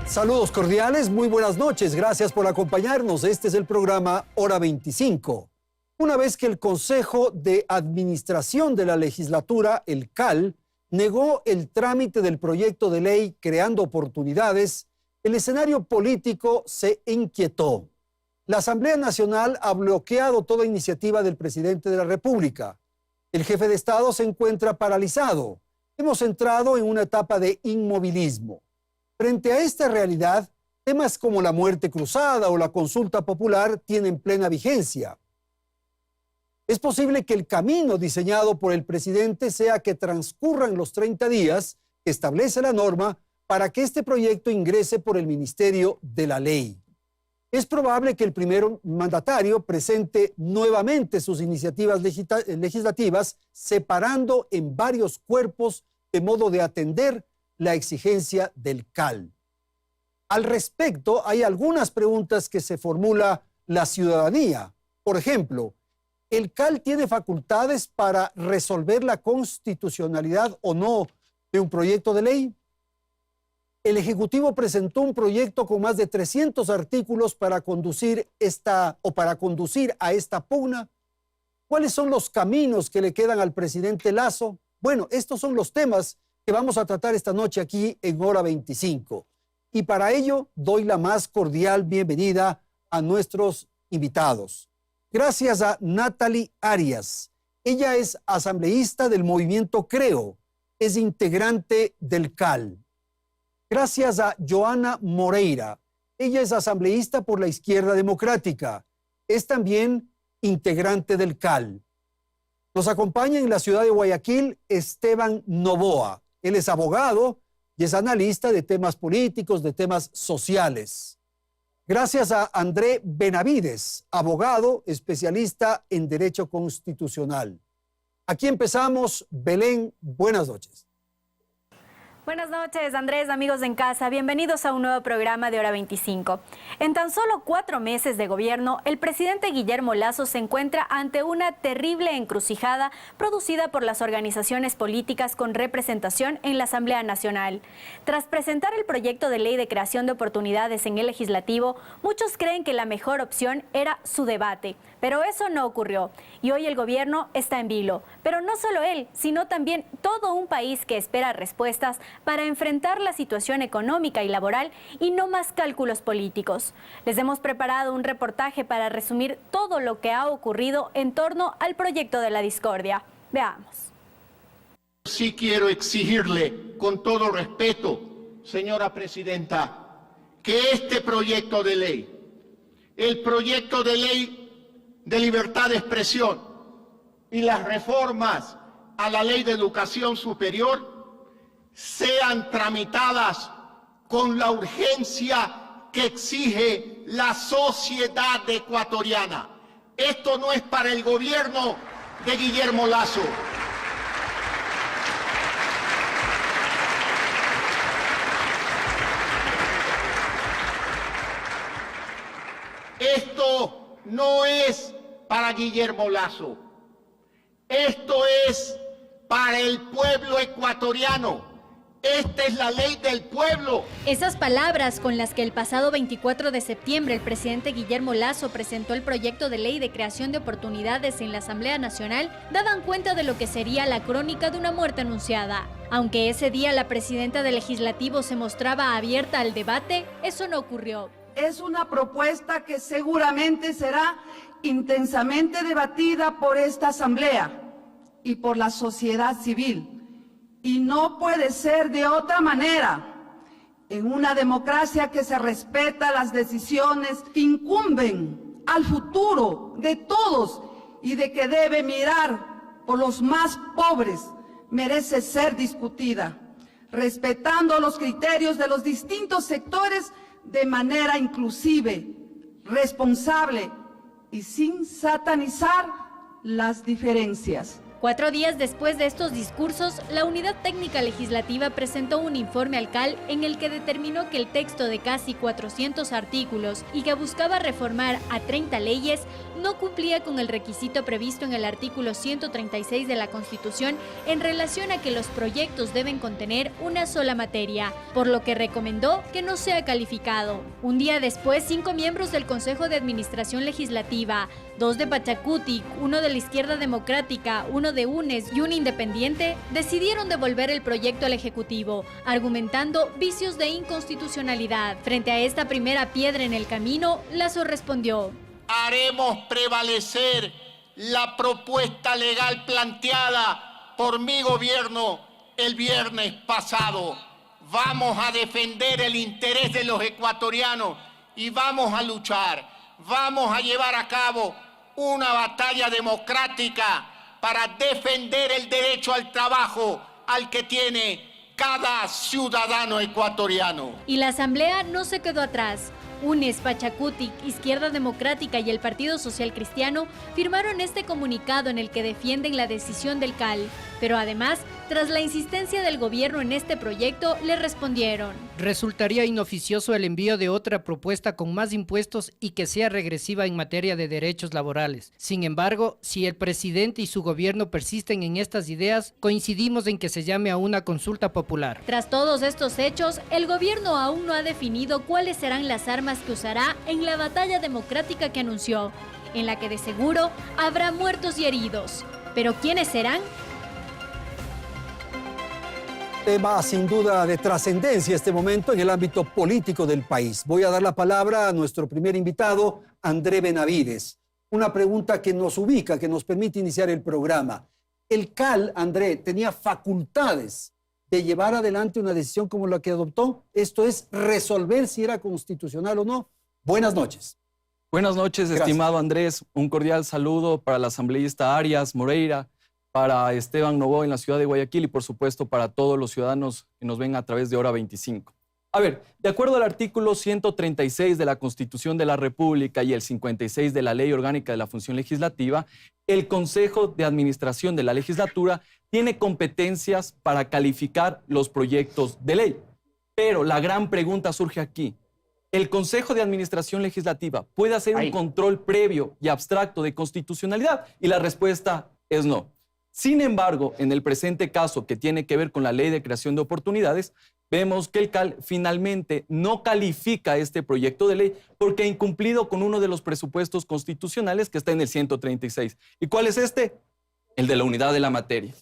Saludos cordiales, muy buenas noches, gracias por acompañarnos. Este es el programa Hora 25. Una vez que el Consejo de Administración de la Legislatura, el CAL, negó el trámite del proyecto de ley creando oportunidades, el escenario político se inquietó. La Asamblea Nacional ha bloqueado toda iniciativa del presidente de la República. El jefe de Estado se encuentra paralizado. Hemos entrado en una etapa de inmovilismo. Frente a esta realidad, temas como la muerte cruzada o la consulta popular tienen plena vigencia. Es posible que el camino diseñado por el presidente sea que transcurran los 30 días que establece la norma para que este proyecto ingrese por el Ministerio de la Ley. Es probable que el primer mandatario presente nuevamente sus iniciativas legislativas separando en varios cuerpos de modo de atender la exigencia del CAL. Al respecto, hay algunas preguntas que se formula la ciudadanía. Por ejemplo, ¿el CAL tiene facultades para resolver la constitucionalidad o no de un proyecto de ley? El Ejecutivo presentó un proyecto con más de 300 artículos para conducir a esta pugna. ¿Cuáles son los caminos que le quedan al presidente Lasso? Bueno, estos son los temas que vamos a tratar esta noche aquí en Hora 25. Y para ello doy la más cordial bienvenida a nuestros invitados. Gracias a Natalie Arias. Ella es asambleísta del movimiento Creo, es integrante del CAL. Gracias a Joana Moreira. Ella es asambleísta por la Izquierda Democrática. Es también integrante del CAL. Nos acompaña en la ciudad de Guayaquil Esteban Novoa. Él es abogado y es analista de temas políticos, de temas sociales. Gracias a André Benavides, abogado, especialista en Derecho Constitucional. Aquí empezamos. Belén, buenas noches. Buenas noches, Andrés, amigos en casa. Bienvenidos a un nuevo programa de Hora 25. En tan solo 4 meses de gobierno, el presidente Guillermo Lasso se encuentra ante una terrible encrucijada producida por las organizaciones políticas con representación en la Asamblea Nacional. Tras presentar el proyecto de ley de creación de oportunidades en el Legislativo, muchos creen que la mejor opción era su debate. Pero eso no ocurrió y hoy el gobierno está en vilo. Pero no solo él, sino también todo un país que espera respuestas para enfrentar la situación económica y laboral y no más cálculos políticos. Les hemos preparado un reportaje para resumir todo lo que ha ocurrido en torno al proyecto de la discordia. Veamos. Sí quiero exigirle, con todo respeto, señora presidenta, que este proyecto de ley, el proyecto de ley de libertad de expresión y las reformas a la ley de educación superior sean tramitadas con la urgencia que exige la sociedad ecuatoriana. Esto no es para el gobierno de Guillermo Lasso. Esto no es para Guillermo Lasso. Esto es para el pueblo ecuatoriano. Esta es la ley del pueblo. Esas palabras con las que el pasado 24 de septiembre el presidente Guillermo Lasso presentó el proyecto de ley de creación de oportunidades en la Asamblea Nacional daban cuenta de lo que sería la crónica de una muerte anunciada. Aunque ese día la presidenta del Legislativo se mostraba abierta al debate, eso no ocurrió. Es una propuesta que seguramente será intensamente debatida por esta Asamblea y por la sociedad civil. Y no puede ser de otra manera. En una democracia que se respeta las decisiones que incumben al futuro de todos y de que debe mirar por los más pobres, merece ser discutida, respetando los criterios de los distintos sectores de manera inclusive, responsable y sin satanizar las diferencias. 4 días después de estos discursos, la Unidad Técnica Legislativa presentó un informe al CAL en el que determinó que el texto de casi 400 artículos y que buscaba reformar a 30 leyes no cumplía con el requisito previsto en el artículo 136 de la Constitución en relación a que los proyectos deben contener una sola materia, por lo que recomendó que no sea calificado. Un día después, 5 miembros del Consejo de Administración Legislativa, 2 de Pachacutic, 1 de la Izquierda Democrática, 1 de UNES y un independiente, decidieron devolver el proyecto al Ejecutivo, argumentando vicios de inconstitucionalidad. Frente a esta primera piedra en el camino, Lasso respondió: haremos prevalecer la propuesta legal planteada por mi gobierno el viernes pasado. Vamos a defender el interés de los ecuatorianos y vamos a luchar. Vamos a llevar a cabo una batalla democrática para defender el derecho al trabajo al que tiene cada ciudadano ecuatoriano. Y la Asamblea no se quedó atrás. UNES, Pachacutic, Izquierda Democrática y el Partido Social Cristiano firmaron este comunicado en el que defienden la decisión del CAL, pero además, tras la insistencia del gobierno en este proyecto, le respondieron: resultaría inoficioso el envío de otra propuesta con más impuestos y que sea regresiva en materia de derechos laborales. Sin embargo, si el presidente y su gobierno persisten en estas ideas, coincidimos en que se llame a una consulta popular. Tras todos estos hechos, el gobierno aún no ha definido cuáles serán las armas que usará en la batalla democrática que anunció, en la que de seguro habrá muertos y heridos. ¿Pero quiénes serán? Tema sin duda de trascendencia este momento en el ámbito político del país. Voy a dar la palabra a nuestro primer invitado, André Benavides. Una pregunta que nos ubica, que nos permite iniciar el programa. ¿El CAL, André, tenía facultades de llevar adelante una decisión como la que adoptó? Esto es, resolver si era constitucional o no. Buenas noches. Buenas noches, Gracias. estimado Andrés. Un cordial saludo para la asambleísta Arias Moreira, para Esteban Novoa en la ciudad de Guayaquil y por supuesto para todos los ciudadanos que nos ven a través de Hora 25. A ver, de acuerdo al artículo 136 de la Constitución de la República y el 56 de la Ley Orgánica de la Función Legislativa, el Consejo de Administración de la Legislatura tiene competencias para calificar los proyectos de ley. Pero la gran pregunta surge aquí. ¿El Consejo de Administración Legislativa puede hacer un control previo y abstracto de constitucionalidad? Y la respuesta es no. Sin embargo, en el presente caso que tiene que ver con la Ley de Creación de Oportunidades, vemos que el CAL finalmente no califica este proyecto de ley porque ha incumplido con uno de los presupuestos constitucionales que está en el 136. ¿Y cuál es este? El de la unidad de la materia.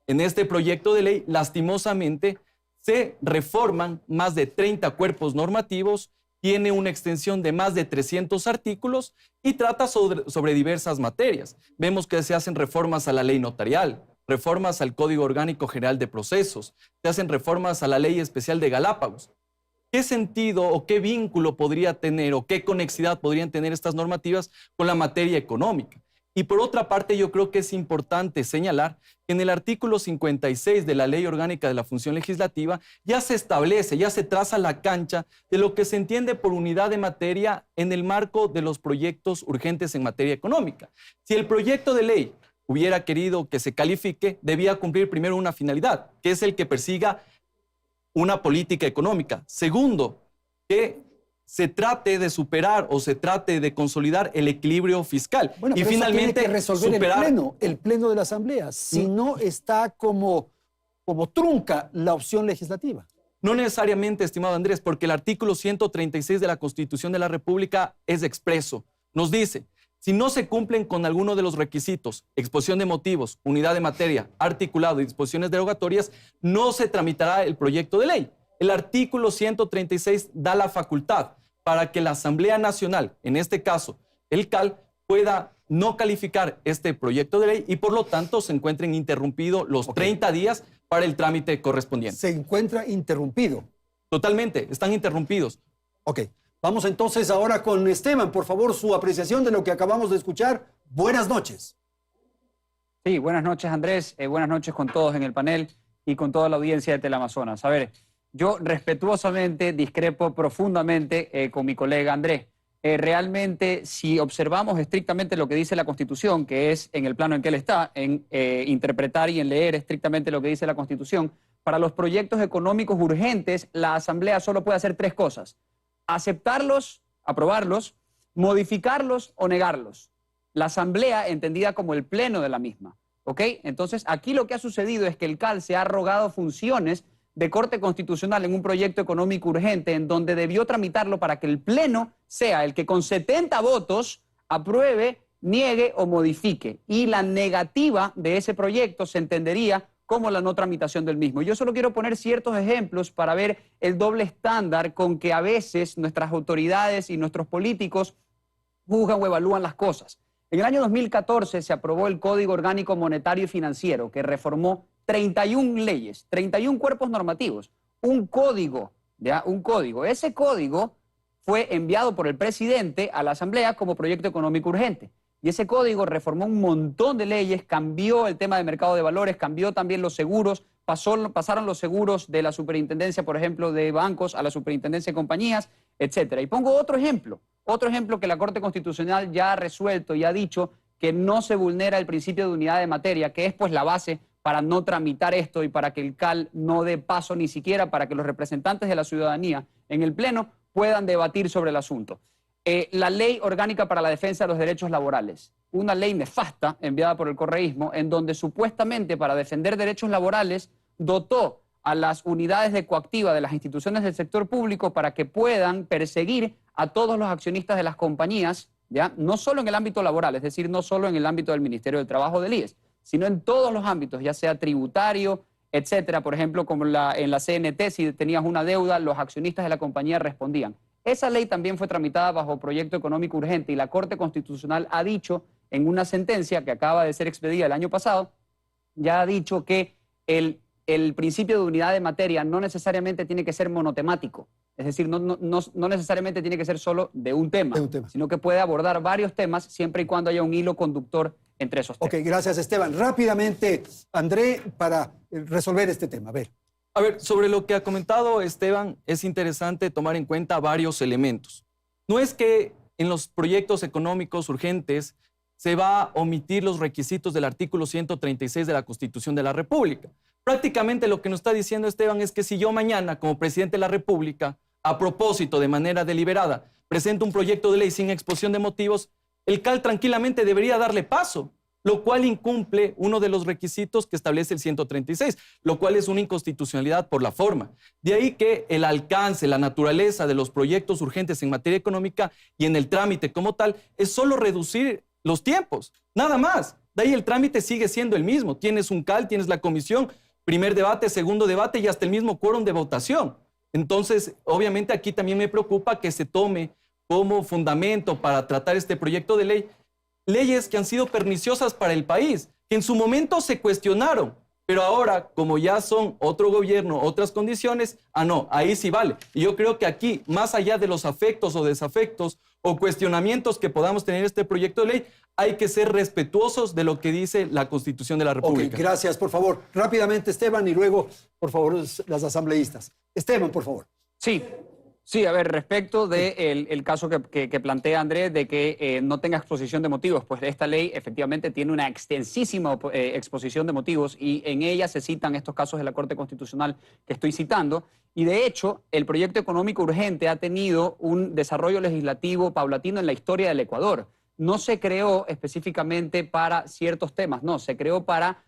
En este proyecto de ley, lastimosamente, se reforman más de 30 cuerpos normativos, tiene una extensión de más de 300 artículos y trata sobre diversas materias. Vemos que se hacen reformas a la ley notarial, reformas al Código Orgánico General de Procesos, se hacen reformas a la Ley Especial de Galápagos. ¿Qué sentido o qué vínculo podría tener o qué conexidad podrían tener estas normativas con la materia económica? Y por otra parte, yo creo que es importante señalar que en el artículo 56 de la Ley Orgánica de la Función Legislativa ya se establece, ya se traza la cancha de lo que se entiende por unidad de materia en el marco de los proyectos urgentes en materia económica. Si el proyecto de ley hubiera querido que se califique, debía cumplir primero una finalidad, que es el que persiga una política económica. Segundo, que se trate de superar o se trate de consolidar el equilibrio fiscal. Bueno, y finalmente tiene que resolver superar el pleno de la Asamblea. Si no está como trunca la opción legislativa. No necesariamente, estimado Andrés, porque el artículo 136 de la Constitución de la República es expreso. Nos dice, si no se cumplen con alguno de los requisitos, exposición de motivos, unidad de materia, articulado y disposiciones derogatorias, no se tramitará el proyecto de ley. El artículo 136 da la facultad para que la Asamblea Nacional, en este caso el CAL, pueda no calificar este proyecto de ley y por lo tanto se encuentren interrumpidos los 30 días para el trámite correspondiente. Se encuentra interrumpido. Totalmente, están interrumpidos. Ok, vamos entonces ahora con Esteban. Por favor, su apreciación de lo que acabamos de escuchar. Buenas noches. Sí, buenas noches, Andrés. Buenas noches con todos en el panel y con toda la audiencia de Teleamazonas. A ver, yo respetuosamente discrepo profundamente con mi colega Andrés. realmente, si observamos estrictamente lo que dice la Constitución, que es en el plano en que él está, en interpretar y en leer estrictamente lo que dice la Constitución, para los proyectos económicos urgentes, la Asamblea solo puede hacer tres cosas: aceptarlos, aprobarlos, modificarlos o negarlos. La Asamblea, entendida como el pleno de la misma, ¿ok? Entonces, aquí lo que ha sucedido es que el CAL se ha arrogado funciones de corte constitucional en un proyecto económico urgente en donde debió tramitarlo para que el pleno sea el que con 70 votos apruebe, niegue o modifique. Y la negativa de ese proyecto se entendería como la no tramitación del mismo. Yo solo quiero poner ciertos ejemplos para ver el doble estándar con que a veces nuestras autoridades y nuestros políticos juzgan o evalúan las cosas. En el año 2014 se aprobó el Código Orgánico Monetario y Financiero, que reformó 31 leyes, 31 cuerpos normativos, un código, ¿ya? Un código. Ese código fue enviado por el presidente a la Asamblea como proyecto económico urgente. Y ese código reformó un montón de leyes, cambió el tema de mercado de valores, cambió también los seguros, pasaron los seguros de la superintendencia, por ejemplo, de bancos a la superintendencia de compañías, etcétera. Y pongo otro ejemplo que la Corte Constitucional ya ha resuelto y ha dicho que no se vulnera el principio de unidad de materia, que es pues la base para no tramitar esto y para que el CAL no dé paso ni siquiera para que los representantes de la ciudadanía en el Pleno puedan debatir sobre el asunto. La Ley Orgánica para la Defensa de los Derechos Laborales, una ley nefasta enviada por el correísmo, en donde supuestamente para defender derechos laborales dotó a las unidades de coactiva de las instituciones del sector público para que puedan perseguir a todos los accionistas de las compañías, ¿ya? No solo en el ámbito laboral, es decir, no solo en el ámbito del Ministerio del Trabajo del IES, sino en todos los ámbitos, ya sea tributario, etcétera. Por ejemplo, como en la CNT, si tenías una deuda, los accionistas de la compañía respondían. Esa ley también fue tramitada bajo proyecto económico urgente y la Corte Constitucional ha dicho en una sentencia que acaba de ser expedida el año pasado, ya ha dicho que el principio de unidad de materia no necesariamente tiene que ser monotemático. Es decir, no necesariamente tiene que ser solo de un tema, sino que puede abordar varios temas siempre y cuando haya un hilo conductor entre esos temas. Ok, gracias, Esteban. Rápidamente, André, para resolver este tema. A ver, sobre lo que ha comentado Esteban, es interesante tomar en cuenta varios elementos. No es que en los proyectos económicos urgentes se va a omitir los requisitos del artículo 136 de la Constitución de la República. Prácticamente lo que nos está diciendo Esteban es que si yo mañana, como presidente de la República, a propósito, de manera deliberada, presento un proyecto de ley sin exposición de motivos, el CAL tranquilamente debería darle paso, lo cual incumple uno de los requisitos que establece el 136, lo cual es una inconstitucionalidad por la forma. De ahí que el alcance, la naturaleza de los proyectos urgentes en materia económica y en el trámite como tal es solo reducir los tiempos, nada más. De ahí el trámite sigue siendo el mismo. Tienes un CAL, tienes la comisión, primer debate, segundo debate y hasta el mismo quórum de votación. Entonces, obviamente aquí también me preocupa que se tome como fundamento para tratar este proyecto de ley leyes que han sido perniciosas para el país, que en su momento se cuestionaron, pero ahora, como ya son otro gobierno, otras condiciones, no, ahí sí vale. Y yo creo que aquí, más allá de los afectos o desafectos o cuestionamientos que podamos tener este proyecto de ley, hay que ser respetuosos de lo que dice la Constitución de la República. Ok, gracias, por favor. Rápidamente, Esteban, y luego, por favor, las asambleístas. Esteban, por favor. Sí, a ver, respecto del caso que plantea Andrés de que no tenga exposición de motivos, pues esta ley efectivamente tiene una extensísima exposición de motivos y en ella se citan estos casos de la Corte Constitucional que estoy citando y de hecho el proyecto económico urgente ha tenido un desarrollo legislativo paulatino en la historia del Ecuador. No se creó específicamente para ciertos temas, no, se creó para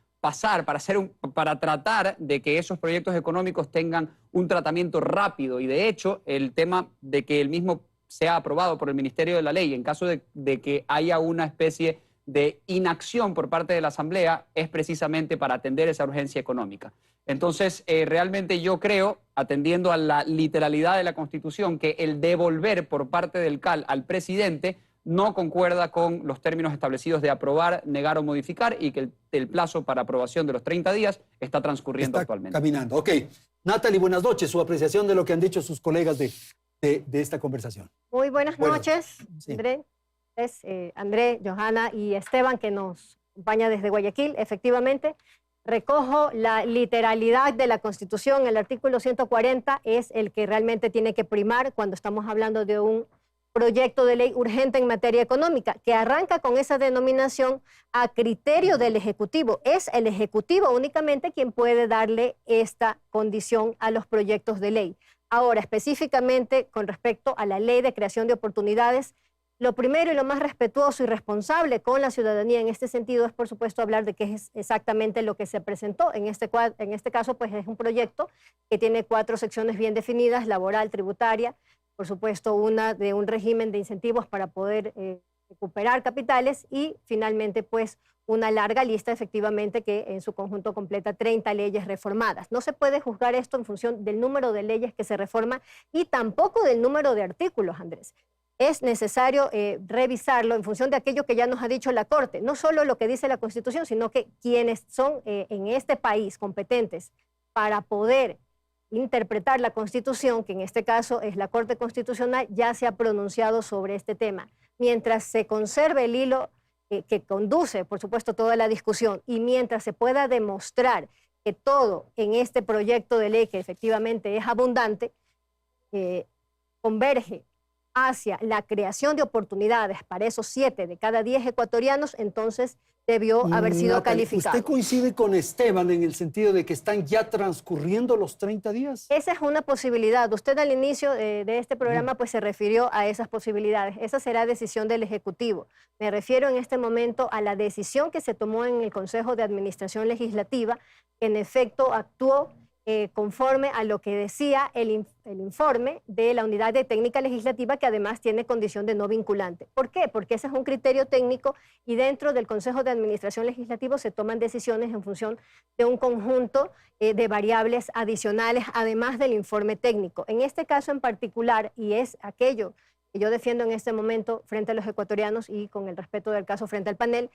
para tratar de que esos proyectos económicos tengan un tratamiento rápido y de hecho el tema de que el mismo sea aprobado por el Ministerio de la Ley en caso de que haya una especie de inacción por parte de la Asamblea es precisamente para atender esa urgencia económica. Entonces, realmente yo creo, atendiendo a la literalidad de la Constitución, que el devolver por parte del CAL al presidente no concuerda con los términos establecidos de aprobar, negar o modificar y que el plazo para aprobación de los 30 días está transcurriendo actualmente. Caminando. Ok. Natalie, buenas noches. Su apreciación de lo que han dicho sus colegas de esta conversación. Muy buenas noches, sí. André, Johanna y Esteban, que nos acompaña desde Guayaquil. Efectivamente, recojo la literalidad de la Constitución. El artículo 140 es el que realmente tiene que primar cuando estamos hablando de un proyecto de ley urgente en materia económica, que arranca con esa denominación a criterio del Ejecutivo. Es el Ejecutivo únicamente quien puede darle esta condición a los proyectos de ley. Ahora, específicamente con respecto a la Ley de Creación de Oportunidades, lo primero y lo más respetuoso y responsable con la ciudadanía en este sentido es, por supuesto, hablar de qué es exactamente lo que se presentó. En este caso, pues es un proyecto que tiene 4 secciones bien definidas: laboral, tributaria, por supuesto, una de un régimen de incentivos para poder recuperar capitales y finalmente, pues, una larga lista efectivamente que en su conjunto completa 30 leyes reformadas. No se puede juzgar esto en función del número de leyes que se reforman y tampoco del número de artículos, Andrés. Es necesario revisarlo en función de aquello que ya nos ha dicho la Corte, no solo lo que dice la Constitución, sino que quienes son en este país competentes para poder interpretar la Constitución, que en este caso es la Corte Constitucional, ya se ha pronunciado sobre este tema. Mientras se conserve el hilo que conduce, por supuesto, toda la discusión y mientras se pueda demostrar que todo en este proyecto de ley, que efectivamente es abundante, converge hacia la creación de oportunidades para esos 7 de cada 10 ecuatorianos, entonces debió haber sido Natalie, calificado. ¿usted coincide con Esteban en el sentido de que están ya transcurriendo los 30 días? Esa es una posibilidad. Usted al inicio de este programa pues se refirió a esas posibilidades. Esa será decisión del Ejecutivo. Me refiero en este momento a la decisión que se tomó en el Consejo de Administración Legislativa, que en efecto actuó conforme a lo que decía el informe de la Unidad de Técnica Legislativa, que además tiene condición de no vinculante. ¿Por qué? Porque ese es un criterio técnico y dentro del Consejo de Administración Legislativo se toman decisiones en función de un conjunto de variables adicionales, además del informe técnico. En este caso en particular, y es aquello que yo defiendo en este momento frente a los ecuatorianos y con el respeto del caso frente al panel,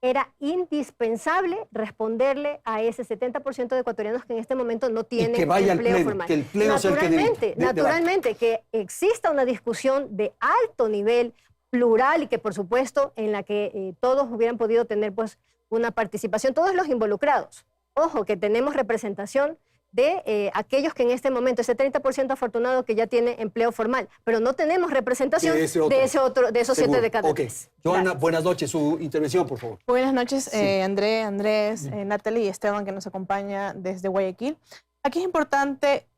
era indispensable responderle a ese 70% de ecuatorianos que en este momento no tienen empleo formal. Que el pleno sea el que naturalmente, que exista una discusión de alto nivel, plural y que por supuesto en la que todos hubieran podido tener pues una participación, todos los involucrados. Ojo, que tenemos representación de aquellos que en este momento, ese 30% afortunado que ya tiene empleo formal, pero no tenemos representación de esos 7 de cada 10. Johanna, buenas noches. Su intervención, por favor. Buenas noches, Sí. Andrés, Natalie y Esteban, que nos acompaña desde Guayaquil. Aquí es importante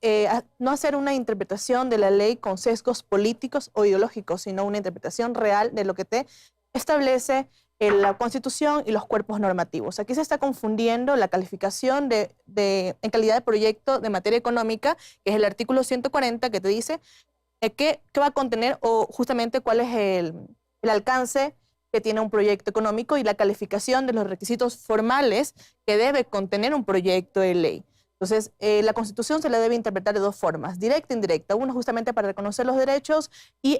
no hacer una interpretación de la ley con sesgos políticos o ideológicos, sino una interpretación real de lo que te establece la Constitución y los cuerpos normativos. Aquí se está confundiendo la calificación en calidad de proyecto de materia económica, que es el artículo 140, que te dice qué va a contener o justamente cuál es el alcance que tiene un proyecto económico y la calificación de los requisitos formales que debe contener un proyecto de ley. Entonces, la Constitución se la debe interpretar de 2 formas, directa e indirecta. Uno justamente para reconocer los derechos y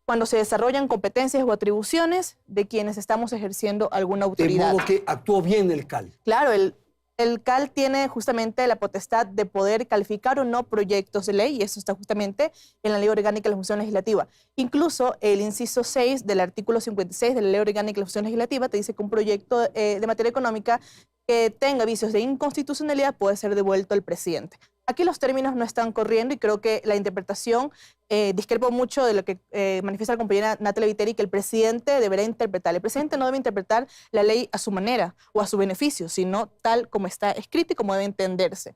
cuando se desarrollan competencias o atribuciones de quienes estamos ejerciendo alguna autoridad. De modo que actuó bien el CAL. Claro, el CAL tiene justamente la potestad de poder calificar o no proyectos de ley, y eso está justamente en la Ley Orgánica de la Función Legislativa. Incluso el inciso 6 del artículo 56 de la Ley Orgánica de la Función Legislativa te dice que un proyecto de materia económica que tenga vicios de inconstitucionalidad puede ser devuelto al presidente. Aquí los términos no están corriendo y creo que la interpretación discrepo mucho de lo que manifiesta la compañera Natalie Viteri, que el presidente deberá interpretar. El presidente no debe interpretar la ley a su manera o a su beneficio, sino tal como está escrito y como debe entenderse.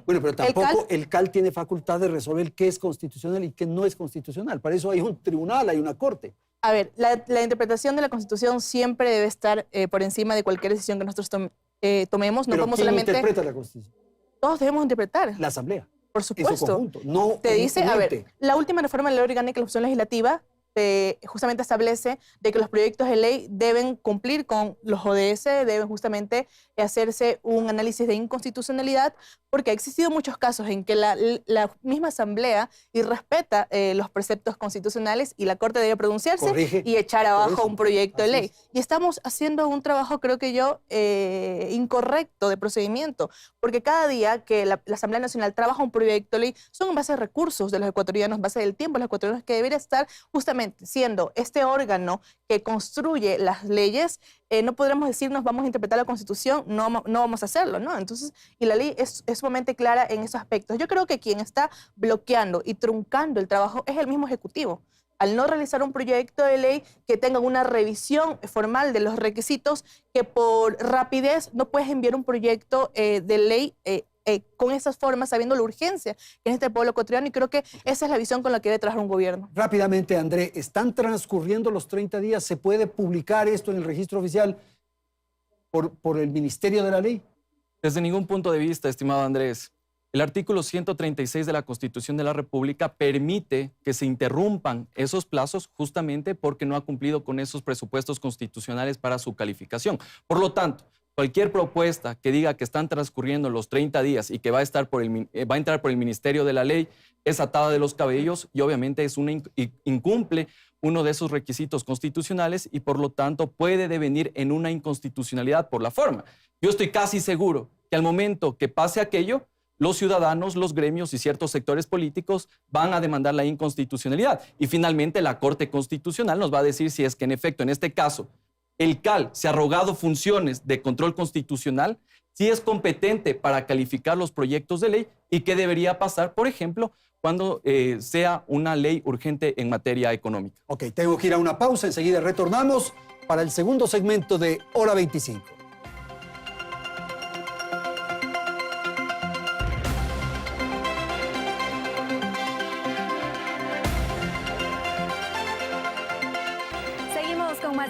Bueno, pero tampoco el CAL tiene facultad de resolver qué es constitucional y qué no es constitucional. Para eso hay un tribunal, hay una corte. A ver, la interpretación de la Constitución siempre debe estar por encima de cualquier decisión que nosotros tomemos. No Pero podemos ¿quién solamente... interpreta la Constitución? Todos debemos interpretar. La Asamblea. Por En su supuesto. conjunto. No Te dice, a ver, ente. la última reforma de la Ley Orgánica de la Función Legislativa justamente establece de que los proyectos de ley deben cumplir con los ODS, deben justamente hacerse un análisis de inconstitucionalidad, porque ha existido muchos casos en que la misma Asamblea irrespeta los preceptos constitucionales y la Corte debe pronunciarse y echar abajo un proyecto de ley. Y estamos haciendo un trabajo, creo que yo, incorrecto de procedimiento, porque cada día que la Asamblea Nacional trabaja un proyecto de ley son en base a recursos de los ecuatorianos, en base del tiempo de los ecuatorianos, que debería estar justamente justamente siendo este órgano que construye las leyes, no podremos decirnos vamos a interpretar la Constitución, no vamos a hacerlo, ¿no? Entonces, y la ley es sumamente clara en esos aspectos. Yo creo que quien está bloqueando y truncando el trabajo es el mismo Ejecutivo. Al no realizar un proyecto de ley que tenga una revisión formal de los requisitos, que por rapidez no puedes enviar un proyecto de ley con esas formas, sabiendo la urgencia que es este pueblo ecuatoriano, y creo que esa es la visión con la que debe trabajar un gobierno. Rápidamente, André, ¿están transcurriendo los 30 días? ¿Se puede publicar esto en el registro oficial por el Ministerio de la Ley? Desde ningún punto de vista, estimado Andrés. El artículo 136 de la Constitución de la República permite que se interrumpan esos plazos justamente porque no ha cumplido con esos presupuestos constitucionales para su calificación. Por lo tanto, cualquier propuesta que diga que están transcurriendo los 30 días y que va a entrar por el Ministerio de la Ley es atada de los cabellos y obviamente incumple uno de esos requisitos constitucionales y por lo tanto puede devenir en una inconstitucionalidad por la forma. Yo estoy casi seguro que al momento que pase aquello, los ciudadanos, los gremios y ciertos sectores políticos van a demandar la inconstitucionalidad. Y finalmente la Corte Constitucional nos va a decir si es que en efecto, en este caso, el CAL se ha arrogado funciones de control constitucional, si es competente para calificar los proyectos de ley y qué debería pasar, por ejemplo, cuando sea una ley urgente en materia económica. Ok, tengo que ir a una pausa, enseguida retornamos para el segundo segmento de Hora 25.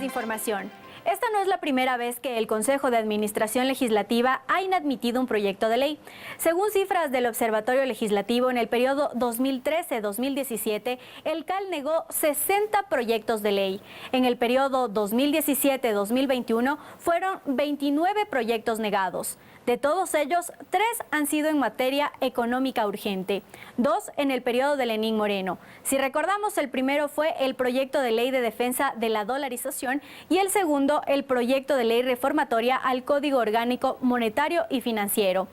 Información. Esta no es la primera vez que el Consejo de Administración Legislativa ha inadmitido un proyecto de ley. Según cifras del Observatorio Legislativo, en el periodo 2013-2017, el CAL negó 60 proyectos de ley. En el periodo 2017-2021 fueron 29 proyectos negados. De todos ellos, 3 han sido en materia económica urgente, 2 en el periodo de Lenín Moreno. Si recordamos, el primero fue el proyecto de ley de defensa de la dolarización y el segundo, el proyecto de ley reformatoria al Código Orgánico Monetario y Financiero.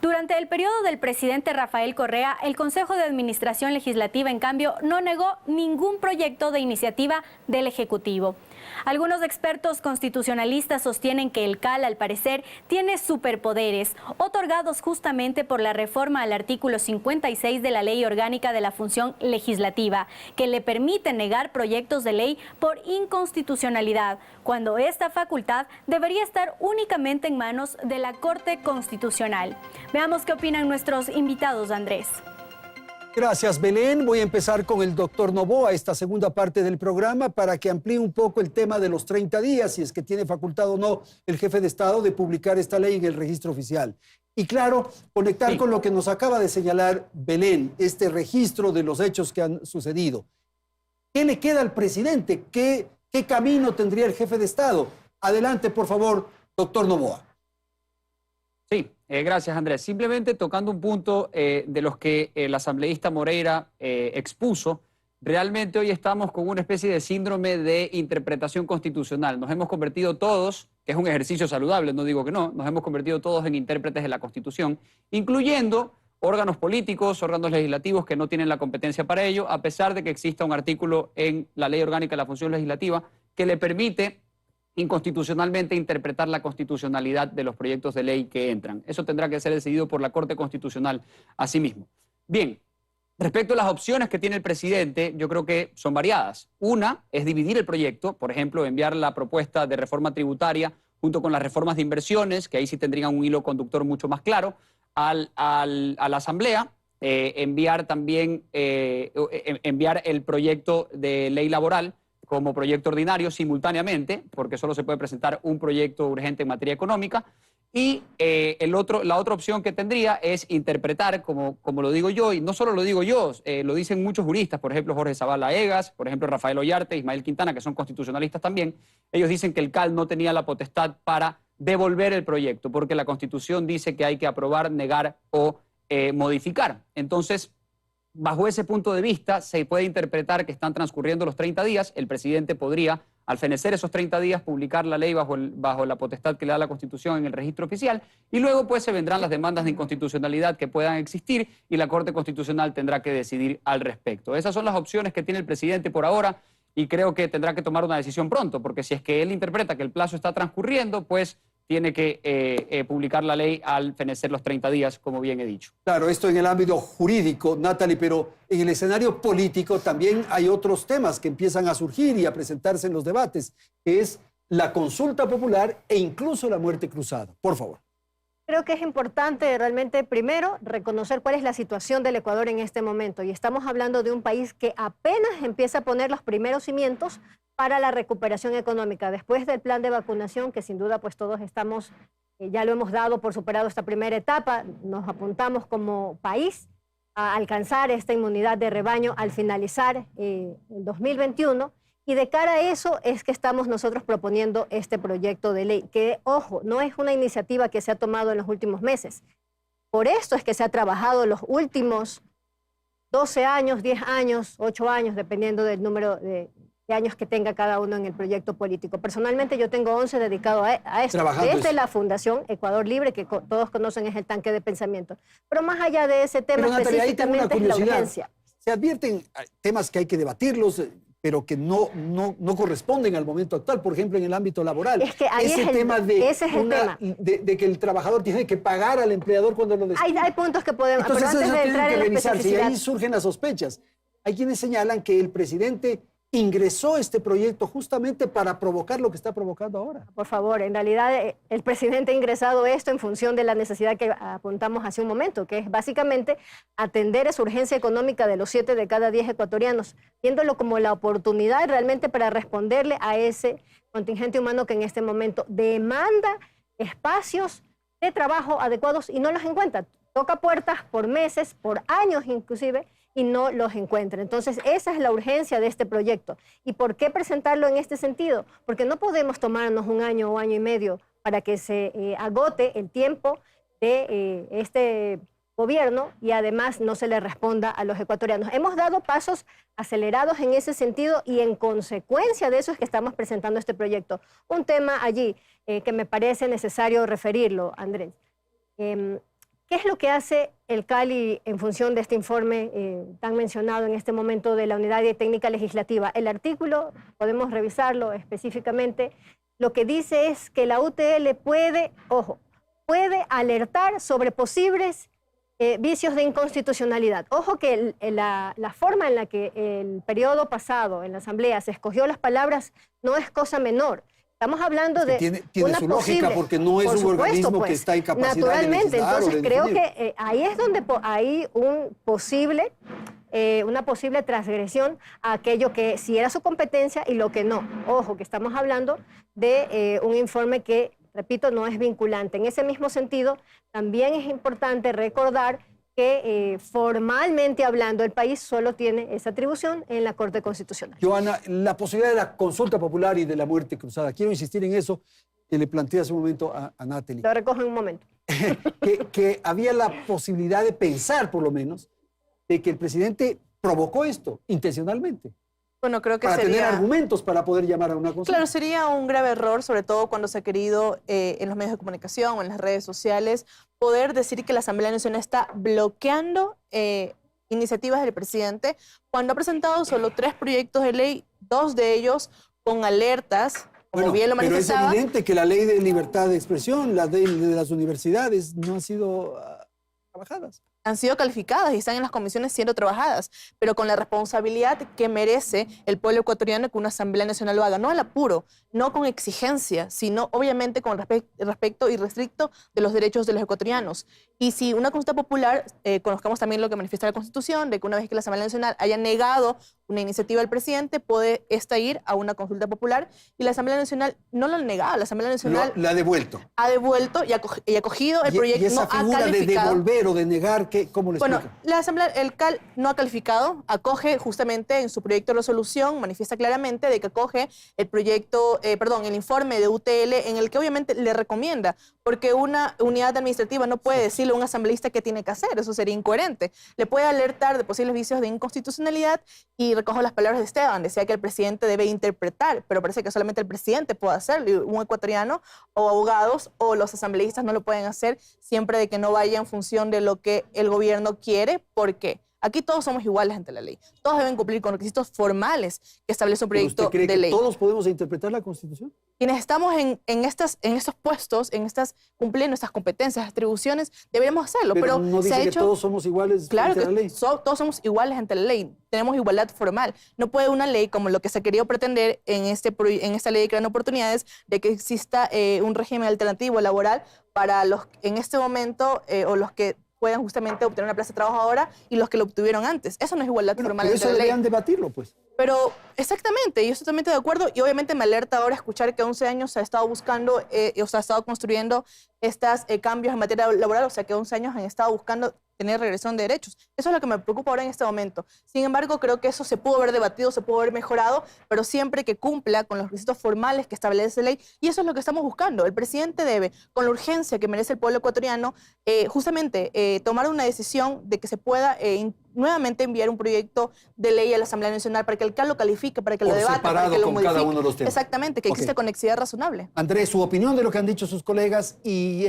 Durante el periodo del presidente Rafael Correa, el Consejo de Administración Legislativa, en cambio, no negó ningún proyecto de iniciativa del Ejecutivo. Algunos expertos constitucionalistas sostienen que el CAL, al parecer, tiene superpoderes, otorgados justamente por la reforma al artículo 56 de la Ley Orgánica de la Función Legislativa, que le permite negar proyectos de ley por inconstitucionalidad, cuando esta facultad debería estar únicamente en manos de la Corte Constitucional. Veamos qué opinan nuestros invitados, Andrés. Gracias, Belén. Voy a empezar con el doctor Noboa, esta segunda parte del programa, para que amplíe un poco el tema de los 30 días, si es que tiene facultad o no el jefe de Estado de publicar esta ley en el registro oficial. Y claro, conectar con lo que nos acaba de señalar Belén, este registro de los hechos que han sucedido. ¿Qué le queda al presidente? ¿Qué camino tendría el jefe de Estado? Adelante, por favor, doctor Noboa. Sí, gracias, Andrés. Simplemente tocando un punto de los que el asambleísta Moreira expuso, realmente hoy estamos con una especie de síndrome de interpretación constitucional. Nos hemos convertido todos, que es un ejercicio saludable, no digo que no, nos hemos convertido todos en intérpretes de la Constitución, incluyendo órganos políticos, órganos legislativos que no tienen la competencia para ello, a pesar de que exista un artículo en la Ley Orgánica de la Función Legislativa que le permite inconstitucionalmente interpretar la constitucionalidad de los proyectos de ley que entran. Eso tendrá que ser decidido por la Corte Constitucional asimismo. Bien, respecto a las opciones que tiene el presidente, yo creo que son variadas. Una es dividir el proyecto, por ejemplo, enviar la propuesta de reforma tributaria junto con las reformas de inversiones, que ahí sí tendrían un hilo conductor mucho más claro, a la Asamblea, enviar también enviar el proyecto de ley laboral como proyecto ordinario simultáneamente, porque solo se puede presentar un proyecto urgente en materia económica, y la otra opción que tendría es interpretar, como lo digo yo, y no solo lo digo yo, lo dicen muchos juristas, por ejemplo Jorge Zavala Egas, por ejemplo Rafael Ollarte, Ismael Quintana, que son constitucionalistas también. Ellos dicen que el CAL no tenía la potestad para devolver el proyecto, porque la Constitución dice que hay que aprobar, negar o modificar. Entonces, bajo ese punto de vista, se puede interpretar que están transcurriendo los 30 días, el presidente podría, al fenecer esos 30 días, publicar la ley bajo la potestad que le da la Constitución en el registro oficial, y luego pues se vendrán las demandas de inconstitucionalidad que puedan existir y la Corte Constitucional tendrá que decidir al respecto. Esas son las opciones que tiene el presidente por ahora. y creo que tendrá que tomar una decisión pronto, porque si es que él interpreta que el plazo está transcurriendo, pues tiene que publicar la ley al fenecer los 30 días, como bien he dicho. Claro, esto en el ámbito jurídico, Natalie, pero en el escenario político también hay otros temas que empiezan a surgir y a presentarse en los debates, que es la consulta popular e incluso la muerte cruzada. Por favor. Creo que es importante realmente, primero, reconocer cuál es la situación del Ecuador en este momento. Y estamos hablando de un país que apenas empieza a poner los primeros cimientos para la recuperación económica. Después del plan de vacunación, que sin duda pues todos estamos, ya lo hemos dado por superado esta primera etapa, nos apuntamos como país a alcanzar esta inmunidad de rebaño al finalizar el 2021. Y de cara a eso es que estamos nosotros proponiendo este proyecto de ley, que, ojo, no es una iniciativa que se ha tomado en los últimos meses. Por esto es que se ha trabajado los últimos 12 años, 10 años, 8 años, dependiendo del número de años que tenga cada uno en el proyecto político. Personalmente yo tengo 11 dedicados a esto. Desde la Fundación Ecuador Libre, que todos conocen, es el tanque de pensamiento. Pero más allá de ese tema, Natalia, específicamente es la urgencia. Se advierten temas que hay que debatirlos, pero que no corresponden al momento actual, por ejemplo, en el ámbito laboral. Es que ahí de que el trabajador tiene que pagar al empleador cuando lo despide. Hay puntos que podemos... Entonces, pero antes de entrar en la revisarse, y ahí surgen las sospechas. Hay quienes señalan que el presidente ingresó este proyecto justamente para provocar lo que está provocando ahora. Por favor, en realidad el presidente ha ingresado esto en función de la necesidad que apuntamos hace un momento, que es básicamente atender esa urgencia económica de los 7 de cada 10 ecuatorianos, viéndolo como la oportunidad realmente para responderle a ese contingente humano que en este momento demanda espacios de trabajo adecuados y no los encuentra. Toca puertas por meses, por años inclusive, y no los encuentra. Entonces, esa es la urgencia de este proyecto. ¿Y por qué presentarlo en este sentido? Porque no podemos tomarnos un año o año y medio para que se agote el tiempo de este gobierno y además no se le responda a los ecuatorianos. Hemos dado pasos acelerados en ese sentido y en consecuencia de eso es que estamos presentando este proyecto. Un tema allí que me parece necesario referirlo, Andrés. ¿Qué es lo que hace el Cali en función de este informe tan mencionado en este momento de la Unidad de Técnica Legislativa? El artículo, podemos revisarlo específicamente, lo que dice es que la UTL puede alertar sobre posibles vicios de inconstitucionalidad. Ojo que la forma en la que el periodo pasado en la Asamblea se escogió las palabras no es cosa menor. Estamos hablando de tiene una su posible, lógica porque no es un organismo que está en capacidad naturalmente, de legislar. Entonces creo que ahí es donde hay una posible transgresión a aquello que sí era su competencia y lo que no. Ojo, que estamos hablando de un informe que, repito, no es vinculante. En ese mismo sentido, también es importante recordar que formalmente hablando el país solo tiene esa atribución en la Corte Constitucional. Johanna, la posibilidad de la consulta popular y de la muerte cruzada. Quiero insistir en eso que le planteé hace un momento a Natalie. Lo recojo en un momento. que había la posibilidad de pensar, por lo menos, de que el presidente provocó esto intencionalmente. Bueno, creo que para tener argumentos para poder llamar a una consulta. Claro, sería un grave error, sobre todo cuando se ha querido en los medios de comunicación o en las redes sociales, poder decir que la Asamblea Nacional está bloqueando iniciativas del presidente cuando ha presentado solo 3 proyectos de ley, 2 de ellos con alertas, como bien lo manifestaba. Pero es evidente que la ley de libertad de expresión, la de las universidades, no han sido trabajadas. Han sido calificadas y están en las comisiones siendo trabajadas, pero con la responsabilidad que merece el pueblo ecuatoriano que una Asamblea Nacional lo haga, no al apuro, no con exigencia, sino obviamente con respeto irrestricto de los derechos de los ecuatorianos. Y si una consulta popular, conozcamos también lo que manifiesta la Constitución, de que una vez que la Asamblea Nacional haya negado una iniciativa del presidente, puede esta ir a una consulta popular, y la Asamblea Nacional no lo ha negado, la Asamblea Nacional la ha devuelto. Ha devuelto y ha acogido el proyecto, y esa no ha figura calificado. De devolver o de negar, ¿cómo lo explica? Bueno, la Asamblea, el CAL no ha calificado, acoge justamente en su proyecto de resolución, manifiesta claramente de que acoge el proyecto, el informe de UTL, en el que obviamente le recomienda, porque una unidad administrativa no puede decirle a un asambleísta qué tiene que hacer, eso sería incoherente. Le puede alertar de posibles vicios de inconstitucionalidad y recojo las palabras de Esteban, decía que el presidente debe interpretar, pero parece que solamente el presidente puede hacerlo, un ecuatoriano o abogados o los asambleístas no lo pueden hacer siempre de que no vaya en función de lo que el gobierno quiere. ¿Por qué? Aquí todos somos iguales ante la ley. Todos deben cumplir con requisitos formales que establece un proyecto ¿Usted cree de que ley. todos podemos interpretar la Constitución? Quienes estamos en estos puestos, cumpliendo estas competencias, atribuciones, deberíamos hacerlo. Pero no se dice ha que hecho, todos somos iguales claro ante la ley. todos somos iguales ante la ley. Tenemos igualdad formal. No puede una ley, como lo que se quería pretender en esta ley de creando oportunidades, de que exista un régimen alternativo laboral para los en este momento o los que puedan justamente obtener una plaza de trabajo ahora y los que lo obtuvieron antes. Eso no es igualdad formal Pero ante eso la ley. deberían debatirlo, pues. Pero exactamente, yo estoy totalmente de acuerdo y obviamente me alerta ahora escuchar que 11 años se ha estado buscando, se ha estado construyendo estos cambios en materia laboral, o sea que 11 años han estado buscando tener regresión de derechos. Eso es lo que me preocupa ahora en este momento. Sin embargo, creo que eso se pudo haber debatido, se pudo haber mejorado, pero siempre que cumpla con los requisitos formales que establece la ley, y eso es lo que estamos buscando. El presidente debe, con la urgencia que merece el pueblo ecuatoriano, justamente tomar una decisión de que se pueda nuevamente enviar un proyecto de ley a la Asamblea Nacional para que el CAL lo califique, para que lo debata, para que lo modifique. Cada uno de los temas. Exactamente, que exista conexidad razonable. Andrés, su opinión de lo que han dicho sus colegas y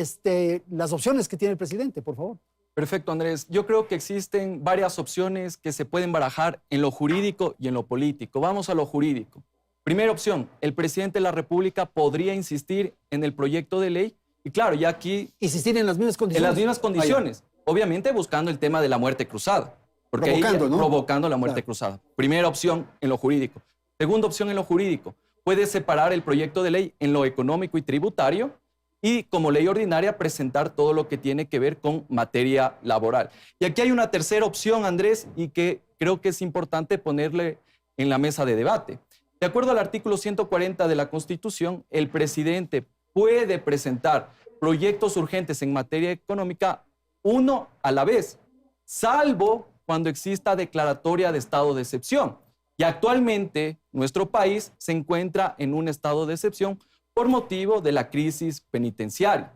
las opciones que tiene el presidente, por favor. Perfecto, Andrés. Yo creo que existen varias opciones que se pueden barajar en lo jurídico y en lo político. Vamos a lo jurídico. Primera opción, el presidente de la República podría insistir en el proyecto de ley y claro, ya aquí... Insistir en las mismas condiciones. En las mismas condiciones. Obviamente buscando el tema de la muerte cruzada. Porque provocando, ¿no? Provocando la muerte cruzada. Primera opción en lo jurídico. Segunda opción en lo jurídico. Puede separar el proyecto de ley en lo económico y tributario y como ley ordinaria presentar todo lo que tiene que ver con materia laboral. Y aquí hay una tercera opción, Andrés, y que creo que es importante ponerle en la mesa de debate. De acuerdo al artículo 140 de la Constitución, el presidente puede presentar proyectos urgentes en materia económica uno a la vez, salvo cuando exista declaratoria de estado de excepción. Y actualmente nuestro país se encuentra en un estado de excepción por motivo de la crisis penitenciaria.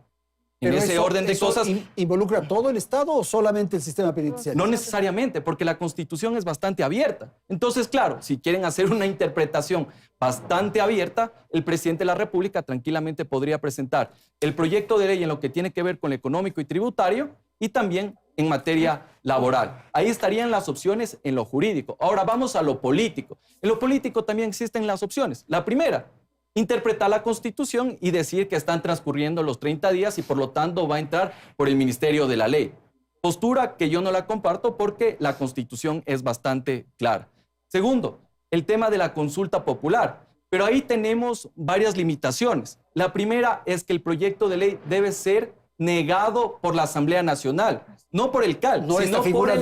En ese orden de cosas... ¿Involucra todo el Estado o solamente el sistema penitenciario? No necesariamente, porque la Constitución es bastante abierta. Entonces, claro, si quieren hacer una interpretación bastante abierta, el presidente de la República tranquilamente podría presentar el proyecto de ley en lo que tiene que ver con lo económico y tributario y también en materia laboral. Ahí estarían las opciones en lo jurídico. Ahora vamos a lo político. En lo político también existen las opciones. La primera, interpretar la Constitución y decir que están transcurriendo los 30 días y por lo tanto va a entrar por el Ministerio de la Ley. Postura que yo no la comparto porque la Constitución es bastante clara. Segundo, el tema de la consulta popular. Pero ahí tenemos varias limitaciones. La primera es que el proyecto de ley debe ser negado por la Asamblea Nacional, no por el CAL. No sino esta figura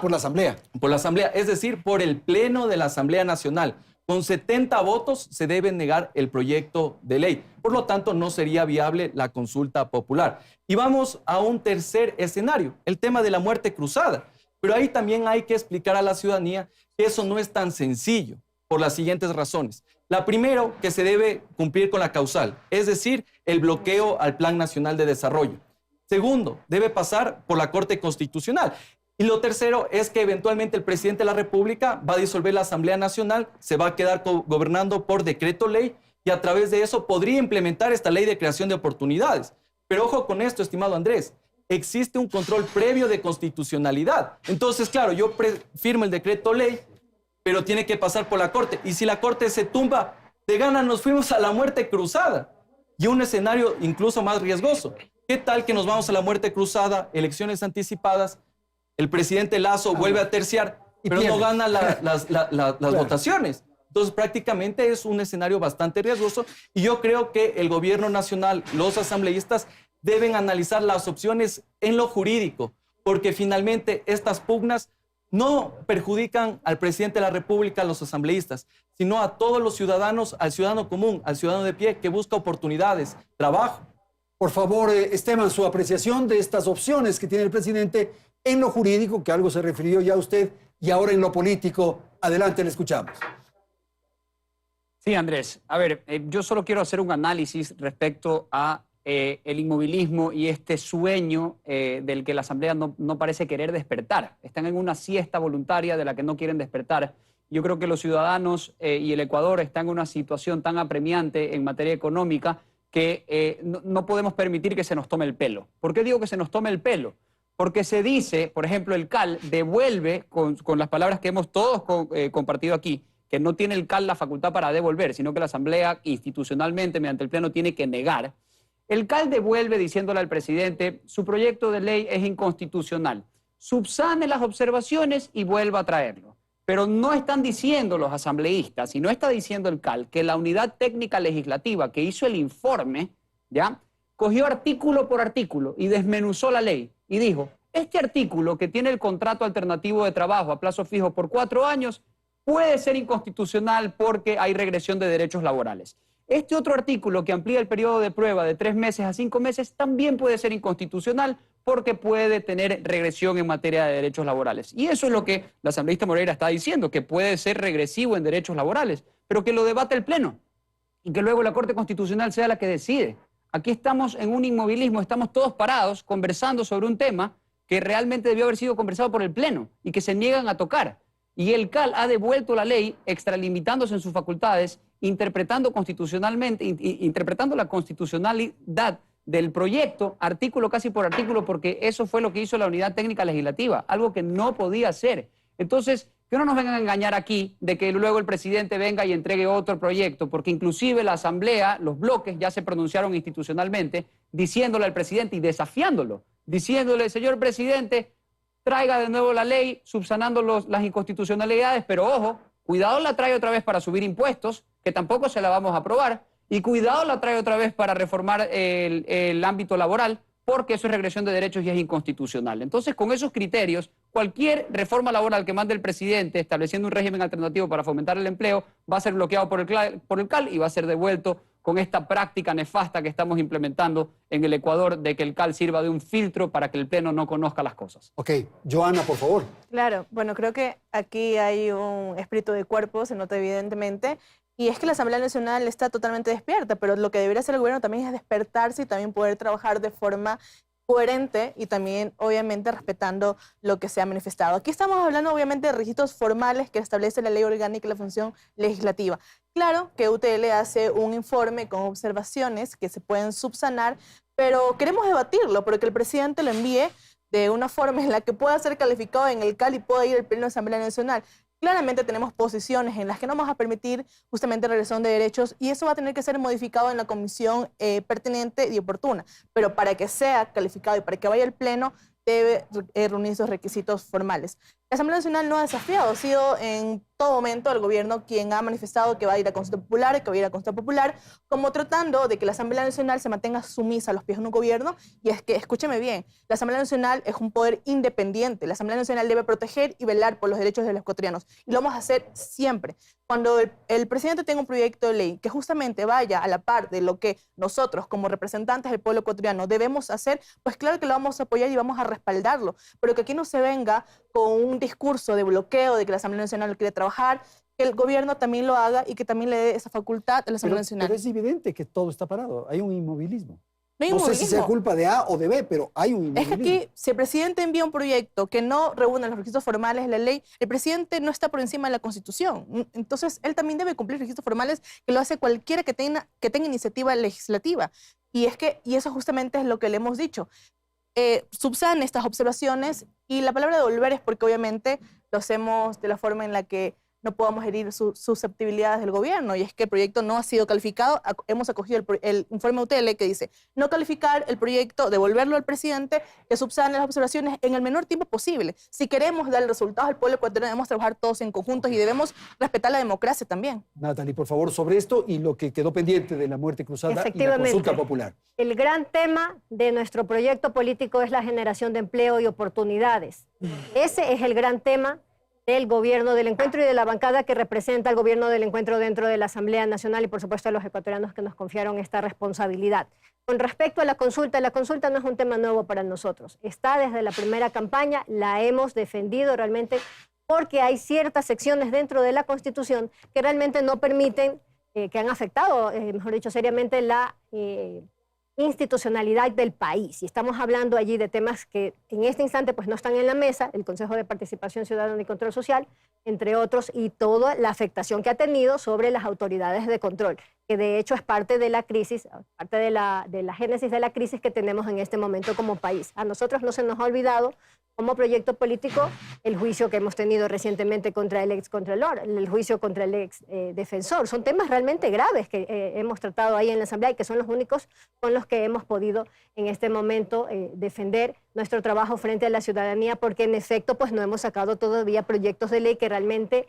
por la Asamblea. Por la Asamblea, es decir, por el Pleno de la Asamblea Nacional. Con 70 votos se debe negar el proyecto de ley. Por lo tanto, no sería viable la consulta popular. Y vamos a un tercer escenario, el tema de la muerte cruzada. Pero ahí también hay que explicar a la ciudadanía que eso no es tan sencillo, por las siguientes razones. La primera, que se debe cumplir con la causal, es decir, el bloqueo al Plan Nacional de Desarrollo. Segundo, debe pasar por la Corte Constitucional. Y lo tercero es que eventualmente el presidente de la República va a disolver la Asamblea Nacional, se va a quedar gobernando por decreto ley y a través de eso podría implementar esta ley de creación de oportunidades. Pero ojo con esto, estimado Andrés, existe un control previo de constitucionalidad. Entonces, claro, yo firmo el decreto ley, pero tiene que pasar por la Corte. Y si la Corte se tumba, de gana nos fuimos a la muerte cruzada. Y un escenario incluso más riesgoso. ¿Qué tal que nos vamos a la muerte cruzada, elecciones anticipadas? El presidente Lasso vuelve a terciar, pero no gana las votaciones. Entonces, prácticamente es un escenario bastante riesgoso y yo creo que el gobierno nacional, los asambleístas, deben analizar las opciones en lo jurídico, porque finalmente estas pugnas no perjudican al presidente de la República, a los asambleístas, sino a todos los ciudadanos, al ciudadano común, al ciudadano de pie que busca oportunidades, trabajo. Por favor, Esteban, su apreciación de estas opciones que tiene el presidente en lo jurídico, que algo se refirió ya a usted, y ahora en lo político. Adelante, le escuchamos. Sí, Andrés. A ver, yo solo quiero hacer un análisis respecto a el inmovilismo y este sueño del que la Asamblea no parece querer despertar. Están en una siesta voluntaria de la que no quieren despertar. Yo creo que los ciudadanos y el Ecuador están en una situación tan apremiante en materia económica que no podemos permitir que se nos tome el pelo. ¿Por qué digo que se nos tome el pelo? Porque se dice, por ejemplo, el CAL devuelve, con las palabras que hemos todos compartido aquí, que no tiene el CAL la facultad para devolver, sino que la Asamblea institucionalmente, mediante el Pleno, tiene que negar. El CAL devuelve diciéndole al presidente, su proyecto de ley es inconstitucional. Subsane las observaciones y vuelva a traerlo. Pero no están diciendo los asambleístas, y no está diciendo el CAL, que la unidad técnica legislativa que hizo el informe, ¿ya?, cogió artículo por artículo y desmenuzó la ley y dijo, este artículo que tiene el contrato alternativo de trabajo a plazo fijo por 4 años puede ser inconstitucional porque hay regresión de derechos laborales. Este otro artículo que amplía el periodo de prueba de 3 meses a 5 meses también puede ser inconstitucional porque puede tener regresión en materia de derechos laborales. Y eso es lo que la asambleísta Moreira está diciendo, que puede ser regresivo en derechos laborales, pero que lo debate el Pleno y que luego la Corte Constitucional sea la que decide. Aquí estamos en un inmovilismo, estamos todos parados conversando sobre un tema que realmente debió haber sido conversado por el Pleno y que se niegan a tocar. Y el CAL ha devuelto la ley extralimitándose en sus facultades, interpretando constitucionalmente, interpretando la constitucionalidad del proyecto artículo casi por artículo, porque eso fue lo que hizo la Unidad Técnica Legislativa, algo que no podía hacer. Entonces, que no nos vengan a engañar aquí de que luego el presidente venga y entregue otro proyecto, porque inclusive la Asamblea, los bloques ya se pronunciaron institucionalmente diciéndole al presidente y desafiándolo, diciéndole, señor presidente, traiga de nuevo la ley, subsanando las inconstitucionalidades, pero ojo, cuidado la trae otra vez para subir impuestos, que tampoco se la vamos a aprobar, y cuidado la trae otra vez para reformar el ámbito laboral, porque eso es regresión de derechos y es inconstitucional. Entonces, con esos criterios, cualquier reforma laboral que mande el presidente estableciendo un régimen alternativo para fomentar el empleo va a ser bloqueado por el CAL y va a ser devuelto con esta práctica nefasta que estamos implementando en el Ecuador de que el CAL sirva de un filtro para que el Pleno no conozca las cosas. Ok, Joana, por favor. Claro, bueno, creo que aquí hay un espíritu de cuerpo, se nota evidentemente, y es que la Asamblea Nacional está totalmente despierta, pero lo que debería hacer el gobierno también es despertarse y también poder trabajar de forma coherente y también, obviamente, respetando lo que se ha manifestado. Aquí estamos hablando, obviamente, de requisitos formales que establece la Ley Orgánica y la Función Legislativa. Claro que UTL hace un informe con observaciones que se pueden subsanar, pero queremos debatirlo, porque el presidente lo envíe de una forma en la que pueda ser calificado en el CAL y pueda ir al Pleno de Asamblea Nacional. Claramente tenemos posiciones en las que no vamos a permitir justamente regresión de derechos y eso va a tener que ser modificado en la comisión pertinente y oportuna. Pero para que sea calificado y para que vaya al Pleno, debe reunir esos requisitos formales. La Asamblea Nacional no ha desafiado, ha sido en todo momento el gobierno quien ha manifestado que va a ir a consulta popular, que va a ir a consulta popular, como tratando de que la Asamblea Nacional se mantenga sumisa a los pies de un gobierno. Y es que, escúcheme bien, la Asamblea Nacional es un poder independiente. La Asamblea Nacional debe proteger y velar por los derechos de los ecuatorianos. Y lo vamos a hacer siempre. Cuando el presidente tenga un proyecto de ley que justamente vaya a la par de lo que nosotros, como representantes del pueblo ecuatoriano, debemos hacer, pues claro que lo vamos a apoyar y vamos a respaldarlo. Pero que aquí no se venga con un discurso de bloqueo, de que la Asamblea Nacional no quiere trabajar, que el gobierno también lo haga y que también le dé esa facultad a la Asamblea Nacional. Pero es evidente que todo está parado, hay un inmovilismo. No hay No sé inmovilismo. si sea culpa de A o de B, pero hay un Es inmovilismo. que aquí, si el presidente envía un proyecto que no reúne los requisitos formales de la ley, el presidente no está por encima de la Constitución. Entonces, él también debe cumplir requisitos formales que lo hace cualquiera que tenga iniciativa legislativa. Y eso justamente es lo que le hemos dicho. Subsane estas observaciones y la palabra devolver es porque obviamente lo hacemos de la forma en la que no podamos herir susceptibilidades del gobierno, y es que el proyecto no ha sido calificado. Hemos acogido el informe UTL que dice no calificar el proyecto, devolverlo al presidente, que subsane las observaciones en el menor tiempo posible. Si queremos dar resultados al pueblo ecuatoriano, debemos trabajar todos en conjuntos y debemos respetar la democracia también. Natalie, por favor, sobre esto y lo que quedó pendiente de la muerte cruzada y la Efectivamente. consulta popular. El gran tema de nuestro proyecto político es la generación de empleo y oportunidades. Ese es el gran tema del gobierno del encuentro y de la bancada que representa al gobierno del encuentro dentro de la Asamblea Nacional y por supuesto a los ecuatorianos que nos confiaron esta responsabilidad. Con respecto a la consulta no es un tema nuevo para nosotros. Está desde la primera campaña, la hemos defendido realmente porque hay ciertas secciones dentro de la Constitución que realmente no permiten, que han afectado, mejor dicho, seriamente la institucionalidad del país. Y estamos hablando allí de temas que en este instante pues no están en la mesa, el Consejo de Participación Ciudadana y Control Social, entre otros, y toda la afectación que ha tenido sobre las autoridades de control, que de hecho es parte de la crisis, parte de la génesis de la crisis que tenemos en este momento como país. A nosotros no se nos ha olvidado como proyecto político el juicio que hemos tenido recientemente contra el excontralor, el juicio contra el ex defensor. Son temas realmente graves que hemos tratado ahí en la Asamblea y que son los únicos con los que hemos podido en este momento defender nuestro trabajo frente a la ciudadanía, porque en efecto pues no hemos sacado todavía proyectos de ley que realmente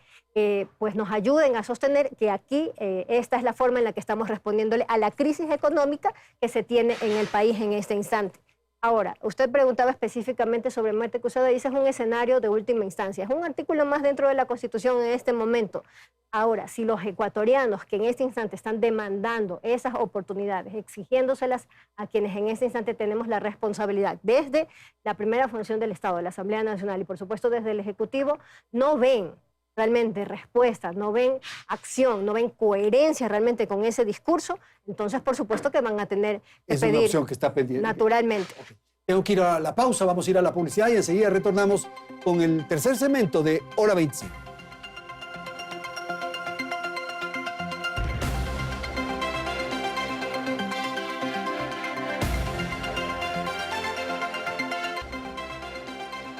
pues nos ayuden a sostener que aquí esta es la forma en la que estamos respondiéndole a la crisis económica que se tiene en el país en este instante. Ahora, usted preguntaba específicamente sobre muerte cruzada y ese es un escenario de última instancia. Es un artículo más dentro de la Constitución en este momento. Ahora, si los ecuatorianos que en este instante están demandando esas oportunidades, exigiéndoselas a quienes en este instante tenemos la responsabilidad, desde la primera función del Estado, la Asamblea Nacional y por supuesto desde el Ejecutivo, no ven realmente respuesta, no ven acción, no ven coherencia realmente con ese discurso, entonces por supuesto que van a tener que pedir, una opción que está pendiente. Naturalmente. Okay. Tengo que ir a la pausa, vamos a ir a la publicidad y enseguida retornamos con el tercer segmento de Hora 25.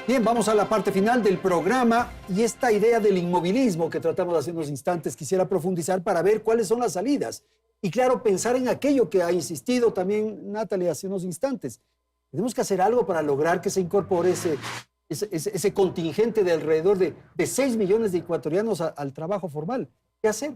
Bien, vamos a la parte final del programa y esta idea del inmovilismo que tratamos hace unos instantes quisiera profundizar para ver cuáles son las salidas. Y claro, pensar en aquello que ha insistido también Natalie hace unos instantes. Tenemos que hacer algo para lograr que se incorpore ese contingente de alrededor de 6 millones de ecuatorianos al trabajo formal. ¿Qué hacer?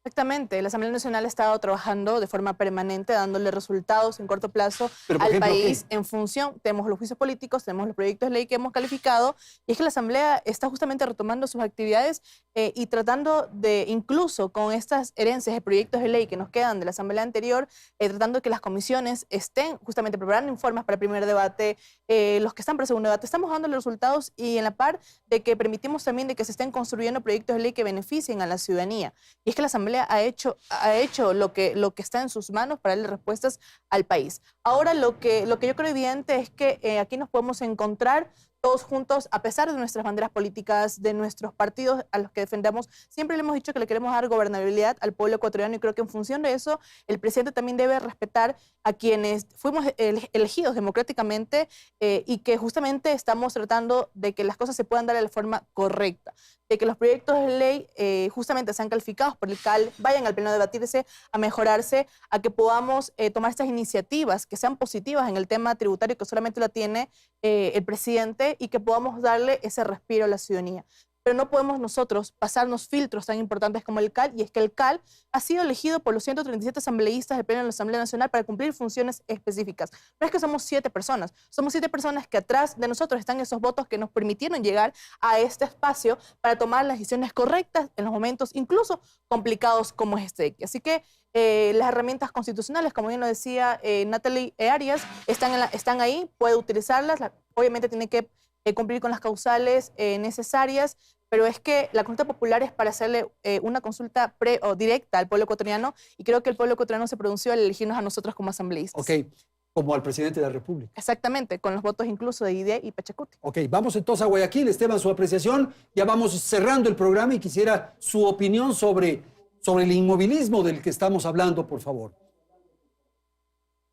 Exactamente, la Asamblea Nacional ha estado trabajando de forma permanente, dándole resultados en corto plazo Pero, al ejemplo, país ¿qué? en función, tenemos los juicios políticos, tenemos los proyectos de ley que hemos calificado, y es que la Asamblea está justamente retomando sus actividades y tratando de, incluso con estas herencias de proyectos de ley que nos quedan de la Asamblea anterior, tratando de que las comisiones estén justamente preparando informes para el primer debate, los que están para el segundo debate, estamos dando los resultados y en la par de que permitimos también de que se estén construyendo proyectos de ley que beneficien a la ciudadanía. Y es que la Asamblea ha hecho lo que está en sus manos para darle respuestas al país. Ahora lo que yo creo evidente es que aquí nos podemos encontrar todos juntos, a pesar de nuestras banderas políticas, de nuestros partidos a los que defendemos. Siempre le hemos dicho que le queremos dar gobernabilidad al pueblo ecuatoriano y creo que en función de eso el presidente también debe respetar a quienes fuimos elegidos democráticamente y que justamente estamos tratando de que las cosas se puedan dar de la forma correcta, de que los proyectos de ley justamente sean calificados por el CAL, vayan al pleno a debatirse, a mejorarse, a que podamos tomar estas iniciativas que sean positivas en el tema tributario que solamente la tiene el presidente y que podamos darle ese respiro a la ciudadanía. Pero no podemos nosotros pasarnos filtros tan importantes como el CAL, y es que el CAL ha sido elegido por los 137 asambleístas del Pleno de la Asamblea Nacional para cumplir funciones específicas. No es que somos 7 personas, somos 7 personas que atrás de nosotros están esos votos que nos permitieron llegar a este espacio para tomar las decisiones correctas en los momentos incluso complicados como este. Así que las herramientas constitucionales, como bien lo decía Natalie Arias, están ahí, puede utilizarlas, obviamente tiene que cumplir con las causales necesarias, pero es que la consulta popular es para hacerle una consulta directa al pueblo ecuatoriano y creo que el pueblo ecuatoriano se pronunció al elegirnos a nosotros como asambleístas. Ok, como al presidente de la República. Exactamente, con los votos incluso de IDE y Pachacuti. Ok, vamos entonces a Guayaquil. Esteban, su apreciación. Ya vamos cerrando el programa y quisiera su opinión sobre el inmovilismo del que estamos hablando, por favor.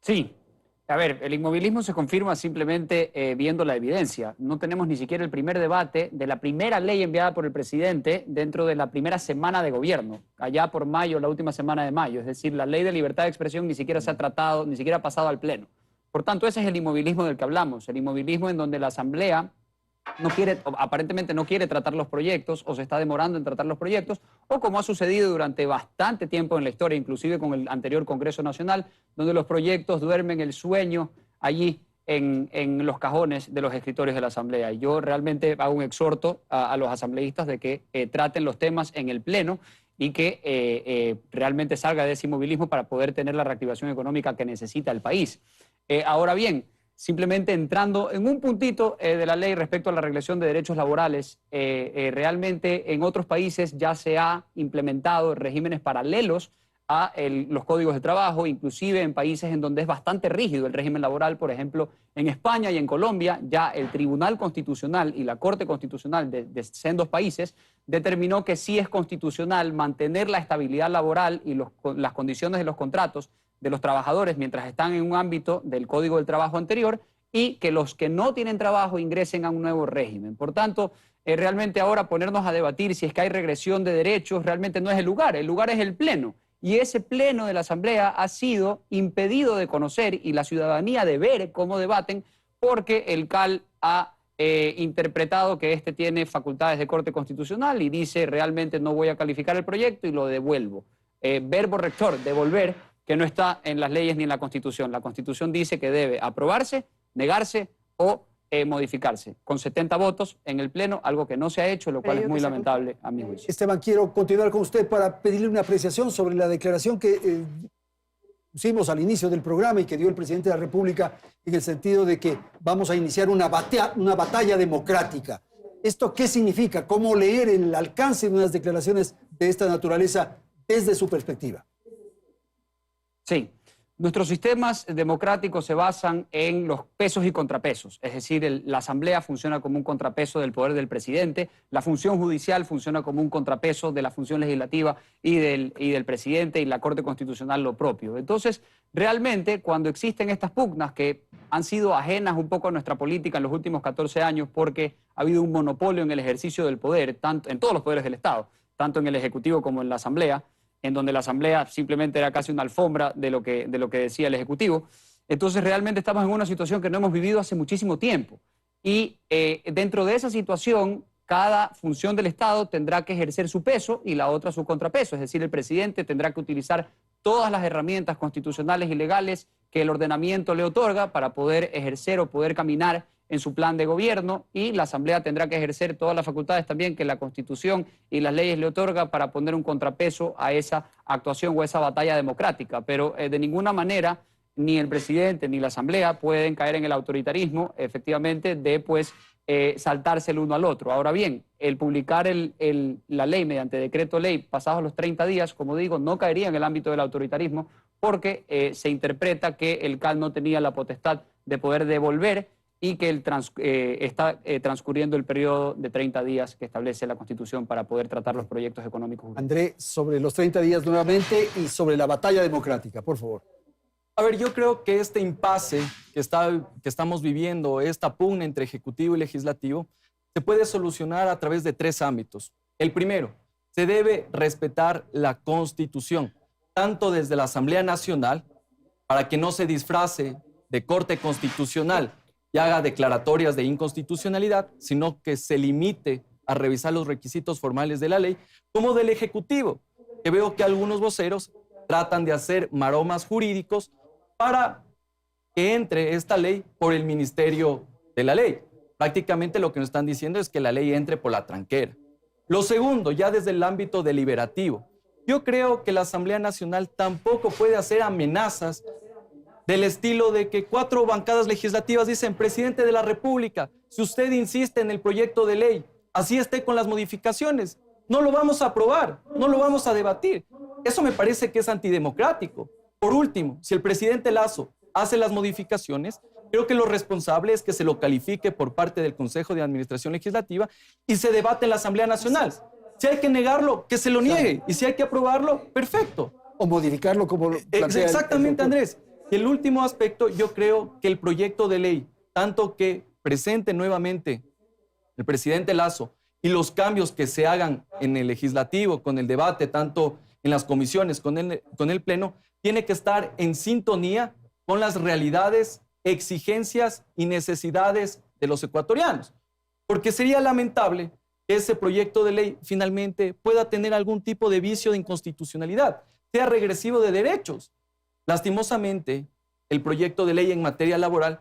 Sí. A ver, el inmovilismo se confirma simplemente viendo la evidencia. No tenemos ni siquiera el primer debate de la primera ley enviada por el presidente dentro de la primera semana de gobierno, allá por mayo, la última semana de mayo. Es decir, la ley de libertad de expresión ni siquiera se ha tratado, ni siquiera ha pasado al Pleno. Por tanto, ese es el inmovilismo del que hablamos, el inmovilismo en donde la Asamblea no quiere, aparentemente no quiere tratar los proyectos o se está demorando en tratar los proyectos, o como ha sucedido durante bastante tiempo en la historia, inclusive con el anterior Congreso Nacional, donde los proyectos duermen el sueño allí en los cajones de los escritores de la Asamblea. Y yo realmente hago un exhorto a los asambleístas de que traten los temas en el Pleno y que realmente salga de ese inmovilismo para poder tener la reactivación económica que necesita el país. Ahora bien, simplemente entrando en un puntito de la ley respecto a la regulación de derechos laborales, realmente en otros países ya se ha implementado regímenes paralelos a los códigos de trabajo, inclusive en países en donde es bastante rígido el régimen laboral. Por ejemplo, en España y en Colombia, ya el Tribunal Constitucional y la Corte Constitucional de sendos países determinó que sí es constitucional mantener la estabilidad laboral y las condiciones de los contratos de los trabajadores mientras están en un ámbito del Código del Trabajo anterior, y que los que no tienen trabajo ingresen a un nuevo régimen. Por tanto, realmente ahora ponernos a debatir si es que hay regresión de derechos realmente no es el lugar es el Pleno. Y ese Pleno de la Asamblea ha sido impedido de conocer y la ciudadanía de ver cómo debaten, porque el CAL ha interpretado que este tiene facultades de corte constitucional y dice realmente no voy a calificar el proyecto y lo devuelvo. Verbo rector, devolver, que no está en las leyes ni en la Constitución. La Constitución dice que debe aprobarse, negarse o modificarse, con 70 votos en el Pleno, algo que no se ha hecho, lo cual es muy lamentable a mi juicio. Esteban, quiero continuar con usted para pedirle una apreciación sobre la declaración que pusimos al inicio del programa y que dio el presidente de la República en el sentido de que vamos a iniciar una batalla democrática. ¿Esto qué significa? ¿Cómo leer el alcance de unas declaraciones de esta naturaleza desde su perspectiva? Sí. Nuestros sistemas democráticos se basan en los pesos y contrapesos, es decir, la Asamblea funciona como un contrapeso del poder del presidente, la función judicial funciona como un contrapeso de la función legislativa y del presidente, y la Corte Constitucional lo propio. Entonces, realmente, cuando existen estas pugnas que han sido ajenas un poco a nuestra política en los últimos 14 años porque ha habido un monopolio en el ejercicio del poder, tanto en todos los poderes del Estado, tanto en el Ejecutivo como en la Asamblea, en donde la Asamblea simplemente era casi una alfombra de lo que decía el Ejecutivo. Entonces realmente estamos en una situación que no hemos vivido hace muchísimo tiempo. Y dentro de esa situación, cada función del Estado tendrá que ejercer su peso y la otra su contrapeso. Es decir, el presidente tendrá que utilizar todas las herramientas constitucionales y legales que el ordenamiento le otorga para poder ejercer o poder caminar en su plan de gobierno, y la Asamblea tendrá que ejercer todas las facultades también que la Constitución y las leyes le otorga para poner un contrapeso a esa actuación o esa batalla democrática. Pero de ninguna manera ni el presidente ni la Asamblea pueden caer en el autoritarismo, efectivamente, de saltarse el uno al otro. Ahora bien, el publicar la ley mediante decreto ley pasados los 30 días, como digo, no caería en el ámbito del autoritarismo, porque se interpreta que el CAL no tenía la potestad de poder devolver y que está transcurriendo el periodo de 30 días que establece la Constitución para poder tratar los proyectos económicos. André, sobre los 30 días nuevamente y sobre la batalla democrática, por favor. A ver, yo creo que este impasse que estamos viviendo, esta pugna entre Ejecutivo y Legislativo, se puede solucionar a través de 3 ámbitos. El primero, se debe respetar la Constitución, tanto desde la Asamblea Nacional, para que no se disfrace de Corte Constitucional y haga declaratorias de inconstitucionalidad, sino que se limite a revisar los requisitos formales de la ley, como del Ejecutivo, que veo que algunos voceros tratan de hacer maromas jurídicos para que entre esta ley por el Ministerio de la Ley. Prácticamente lo que nos están diciendo es que la ley entre por la tranquera. Lo segundo, ya desde el ámbito deliberativo, yo creo que la Asamblea Nacional tampoco puede hacer amenazas del estilo de que 4 bancadas legislativas dicen: presidente de la República, si usted insiste en el proyecto de ley, así esté con las modificaciones, no lo vamos a aprobar, no lo vamos a debatir. Eso me parece que es antidemocrático. Por último, si el presidente Lasso hace las modificaciones, creo que lo responsable es que se lo califique por parte del Consejo de Administración Legislativa y se debate en la Asamblea Nacional. Si hay que negarlo, que se lo niegue, y si hay que aprobarlo, perfecto. O modificarlo como lo plantea exactamente, Andrés. Y el último aspecto, yo creo que el proyecto de ley, tanto que presente nuevamente el presidente Lasso y los cambios que se hagan en el legislativo, con el debate, tanto en las comisiones, con el Pleno, tiene que estar en sintonía con las realidades, exigencias y necesidades de los ecuatorianos. Porque sería lamentable que ese proyecto de ley finalmente pueda tener algún tipo de vicio de inconstitucionalidad, sea regresivo de derechos. Lastimosamente, el proyecto de ley en materia laboral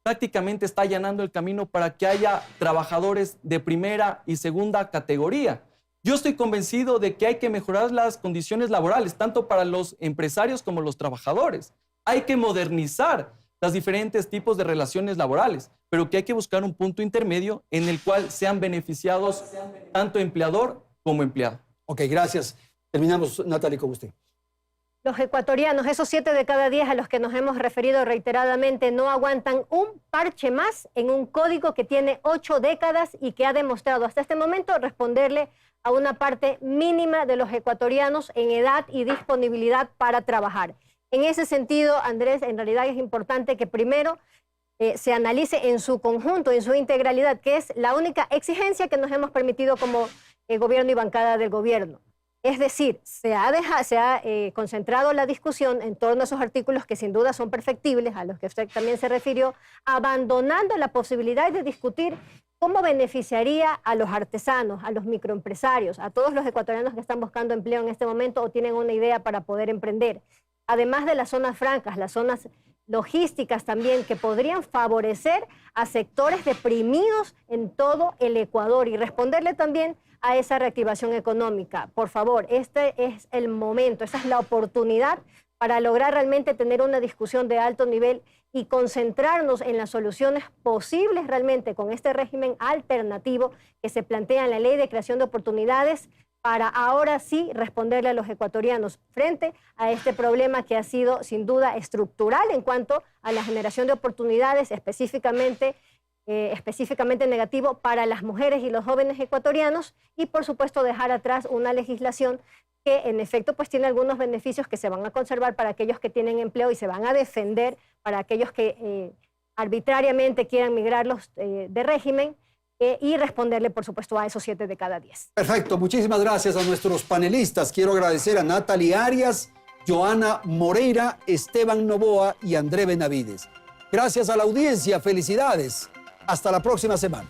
prácticamente está allanando el camino para que haya trabajadores de primera y segunda categoría. Yo estoy convencido de que hay que mejorar las condiciones laborales, tanto para los empresarios como los trabajadores. Hay que modernizar los diferentes tipos de relaciones laborales, pero que hay que buscar un punto intermedio en el cual sean beneficiados tanto empleador como empleado. Ok, gracias. Terminamos, Natalie, con usted. Los ecuatorianos, esos 7 de cada 10 a los que nos hemos referido reiteradamente, no aguantan un parche más en un código que tiene 8 décadas y que ha demostrado hasta este momento responderle a una parte mínima de los ecuatorianos en edad y disponibilidad para trabajar. En ese sentido, Andrés, en realidad es importante que primero se analice en su conjunto, en su integralidad, que es la única exigencia que nos hemos permitido como gobierno y bancada del gobierno. Es decir, se ha concentrado la discusión en torno a esos artículos que sin duda son perfectibles, a los que usted también se refirió, abandonando la posibilidad de discutir cómo beneficiaría a los artesanos, a los microempresarios, a todos los ecuatorianos que están buscando empleo en este momento o tienen una idea para poder emprender. Además de las zonas francas, las zonas logísticas también, que podrían favorecer a sectores deprimidos en todo el Ecuador y responderle también a esa reactivación económica. Por favor, este es el momento, esa es la oportunidad para lograr realmente tener una discusión de alto nivel y concentrarnos en las soluciones posibles realmente con este régimen alternativo que se plantea en la Ley de Creación de Oportunidades, para ahora sí responderle a los ecuatorianos frente a este problema que ha sido sin duda estructural en cuanto a la generación de oportunidades, específicamente negativo para las mujeres y los jóvenes ecuatorianos, y por supuesto dejar atrás una legislación que en efecto pues tiene algunos beneficios que se van a conservar para aquellos que tienen empleo y se van a defender para aquellos que arbitrariamente quieran migrarlos de régimen, y responderle, por supuesto, a esos 7 de cada 10. Perfecto, muchísimas gracias a nuestros panelistas. Quiero agradecer a Natalie Arias, Joana Moreira, Esteban Novoa y André Benavides. Gracias a la audiencia, felicidades. Hasta la próxima semana.